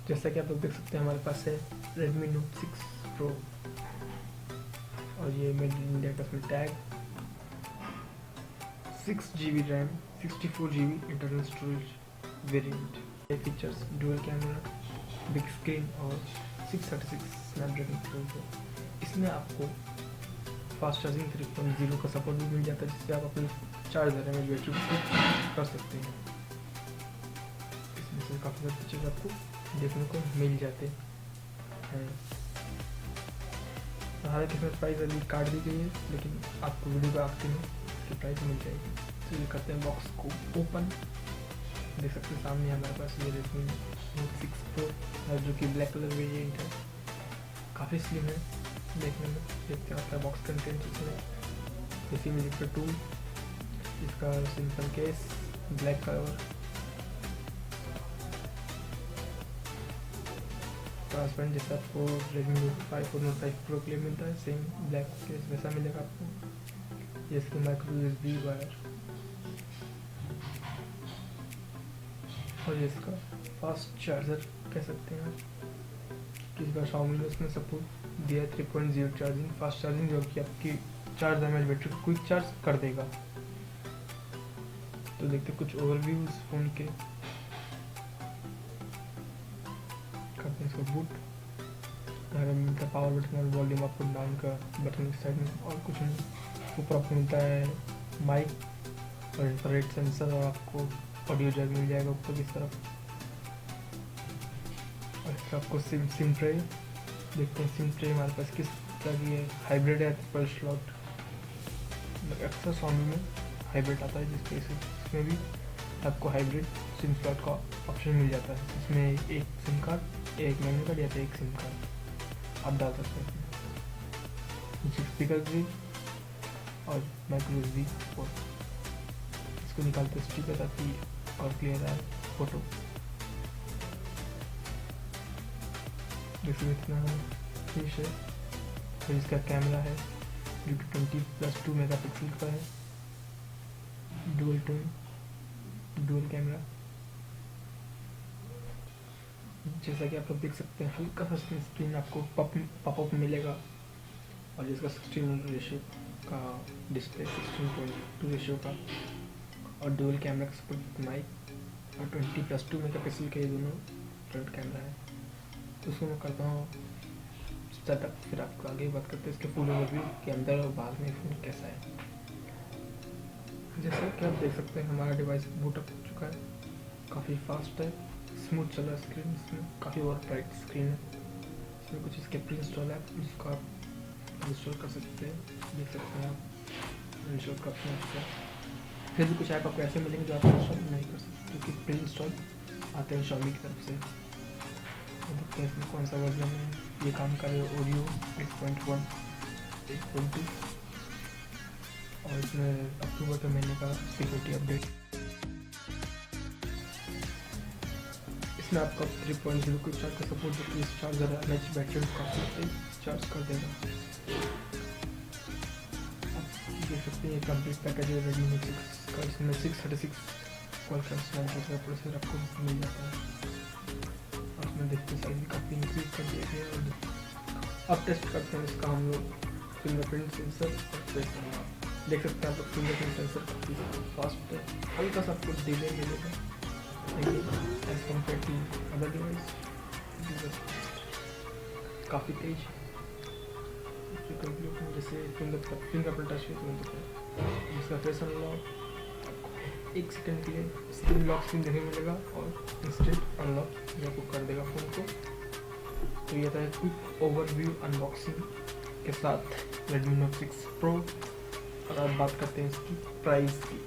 जैसा कि आप लोग देख सकते हैं हमारे पास है Redmi Note 6 Pro और ये मेड इन इंडिया का इसमें tag 6 GB RAM 64 GB internal storage variant. ये features dual camera, big screen और 636 स्नैपड्रैगन प्रोसेसर। इसमें आपको फास्ट चार्जिंग 3.0 का सपोर्ट भी मिल जाता है, जिससे आप अपने चार्जर में बैटरी को कर सकते हैं। इसमें से काफ़ी सारे फीचर्स आपको देखने को मिल जाते हैं। हालांकि इसमें प्राइस अभी काट दी गई है, लेकिन आपको वीडियो का आखिर में इसकी प्राइस मिल जाएगी। तो ये करते हैं बॉक्स को ओपन। देख सकते हैं सामने हमारे पास ये Redmi Note 6 Pro है, जो कि ब्लैक कलर वेरिएंट है। काफ़ी स्लिम है देखने में। देखते हैं आपका बॉक्स कंटेंट इसमें इसी म्यूजिक का टूल, इसका simple case, black colour, transparent जैसा आपको Redmi Note 5 और Note 5 Pro के लिए मिलता है, सेम ब्लैक केस वैसा मिलेगा आपको। ये इसकी माइक्रो USB वायर और ये इसका फास्ट चार्जर कह सकते हैं कि इसका Xiaomi ने इसमें सपोर्ट दिया है 3.0 चार्जिंग, फास्ट चार्जिंग, जो कि आपकी 4 mAh बैटरी को क्विक चार्ज कर देगा। तो देखते कुछ ओवरव्यू इस फ़ोन के। करते हैं इसको बूट। यहाँ पे मिलता है पावर बटन और वॉल्यूम अप और डाउन का बटन इस साइड में, और कुछ नहीं। ऊपर आपको मिलता है माइक और इंफ्रारेड सेंसर, और आपको ऑडियो जैक मिल जाएगा ऊपर की तरफ। और इसका आपको सिम ट्रे देखते हैं। सिम ट्रे हमारे पास किस तरह की है, हाइब्रिड है, ट्रिपल स्लॉट। अक्सर Xiaomi में हाइब्रिड आता है, जिसके इसमें भी आपको हाइब्रिड सिम स्लॉट का ऑप्शन मिल जाता है। इसमें एक सिम कार्ड, एक मेमोरी कार्ड या फिर एक सिम कार्ड आप डाल सकते हैं। नीचे स्पीकर ग्रिल और माइक्रो USB पोर्ट। इसको निकालते स्पीकर ताकि और क्लियर आए फोटो। देखिए इतना फिश है। फिर इसका कैमरा है जो कि 20+2 मेगापिक्सल का है, डुअल कैमरा। जैसा कि आप लोग देख सकते हैं, हल्का सा स्क्रीन आपको पॉपअप मिलेगा, और जिसका 16 रेशियो का डिस्प्ले, 16:2 रेशियो का, और डुअल कैमरा का सपोर्ट माइक, और 20+2 मेगापिक्सल के ये दोनों फ्रंट कैमरा है। तो उसको मैं करता हूँ सेटअप, फिर आपको आगे बात करते हैं इसके फुल ओवरव्यू के अंदर और बाहर में फ़ोन कैसा है। जैसा कि आप देख सकते हैं हमारा डिवाइस बूट अप हो चुका है, काफ़ी फास्ट है, स्मूथ चल रहा है स्क्रीन। इसमें काफ़ी और ब्राइट स्क्रीन है। इसमें कुछ इसके प्री इंस्टॉल है जिसको आप इंस्टॉल कर सकते हैं। देख सकते हैं आप इंस्टॉल करते हैं। फिर भी कुछ ऐप आपको ऐसे मिलेंगे जो आप इंस्टॉल नहीं कर सकते, क्योंकि प्री इंस्टॉल आते हैं Xiaomi की तरफ से। देखते हैं इसमें कौन सा वर्जन है ये काम कर रहे हो। ऑडियो 8.1, 8.2, और इसमें अक्टूबर के महीने का सिक्योरिटी अपडेट। इसमें आपका 3.0 क्विक चार्ज का सपोर्ट, जो कि इस चार्जर एमएच बैटरी को काफ़ी चार्ज कर देगा। आप देख सकते हैं ये कंप्लीट पैकेज है Redmi Note 6 का। इसमें 636 क्वालकॉम स्नैपड्रैगन प्रोसेसर आपको मिल जाता है। और इसमें देखते साइज भी काफ़ी इंक्रीज कर दिया गया है। अब टेस्ट करते हैं इसका हम लोग फिंगरप्रिंट सेंसर और फेस अनलॉक। देख सकते हैं आप लोग फिंगरप्रिंट सेंसर काफ़ी फास्ट है, हल्का सा आपको डिले मिलेगा, लेकिन as compare to other device काफ़ी तेज। जैसे फिंगरप्रिंट टच है, इसका फेस अनलॉक 1 सेकंड के लिए स्क्रीन लॉक स्क्रीन देखने मिलेगा, और इंस्टेंट अनलॉक जो आपको कर देगा फ़ोन को। तो ये था एक क्विक ओवरव्यू अनबॉक्सिंग के साथ Redmi Note 6 Pro। और अब बात करते हैं इसकी प्राइस की।